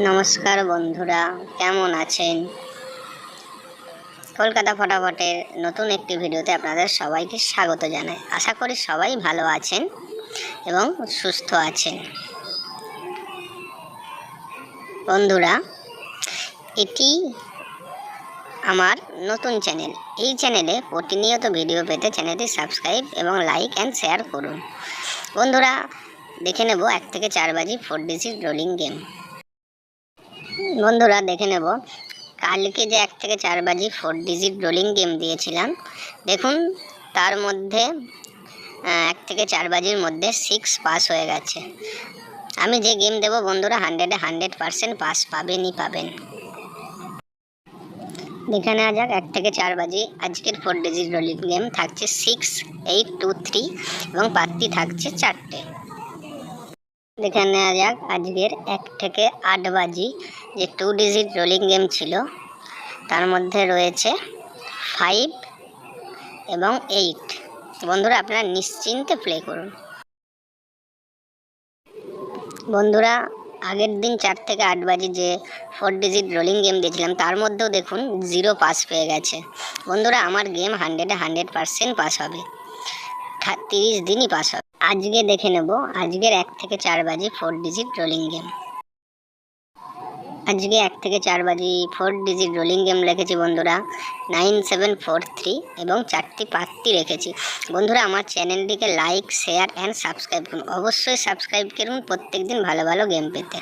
নমস্কার বন্ধুরা, কেমন আছেন? কলকাতা ফটাফটের নতুন একটি ভিডিওতে আপনাদের সবাইকে স্বাগত জানাই। আশা করি সবাই ভালো আছেন এবং সুস্থ আছেন। বন্ধুরা, এটি আমার নতুন চ্যানেল। এই চ্যানেলে প্রতিনিয়ত ভিডিও পেতে চ্যানেলটি সাবস্ক্রাইব এবং লাইক অ্যান্ড শেয়ার করুন। বন্ধুরা, দেখে নেব 1 থেকে 4 বাজি 4 ডিজিট রোলিং গেম। বন্ধুরা, দেখে নেব কালকে যে 1 থেকে 4 বাজি 4 ডিজিট রোলিং গেম দিয়েছিলাম। দেখুন, তার মধ্যে 1 থেকে 4 বাজির মধ্যে 6 পাস হয়ে গেছে। আমি যে গেম দেব বন্ধুরা 100% পাস পাবেনই পাবেন। দেখে নেওয়া যাক 1 থেকে 4 বাজি আজকের 4 ডিজিট রোলিং গেম থাকছে 6, 8, 2, 3 এবং পাত্তি থাকছে 4টে। দেখে নেওয়া যাক আজকের 1 থেকে 8 বাজি যে 2 ডিজিট রোলিং গেম ছিল, তার মধ্যে রয়েছে 5 এবং 8। বন্ধুরা, আপনারা নিশ্চিন্তে প্লে করুন। বন্ধুরা, আগের দিন 4 থেকে 8 বাজি যে 4 ডিজিট রোলিং গেম দিয়েছিলাম তার মধ্যেও দেখুন 0 পাস পেয়ে গেছে। বন্ধুরা, আমার গেম 100% পাস হবে, 30 দিনই পাস হবে। আজকে দেখে নেব আজকের 1 থেকে 4 বাজি 4 ডিজিট রোলিং গেম। আজকে 1 থেকে 4 বাজি 4 ডিজিট রোলিং গেম রেখেছি বন্ধুরা 9743 এবং 4টি পাত্তি রেখেছি। বন্ধুরা, আমার চ্যানেলটিকে লাইক, শেয়ার অ্যান্ড সাবস্ক্রাইব করুন। অবশ্যই সাবস্ক্রাইব করুন প্রত্যেক দিন ভালো ভালো গেম পেতে।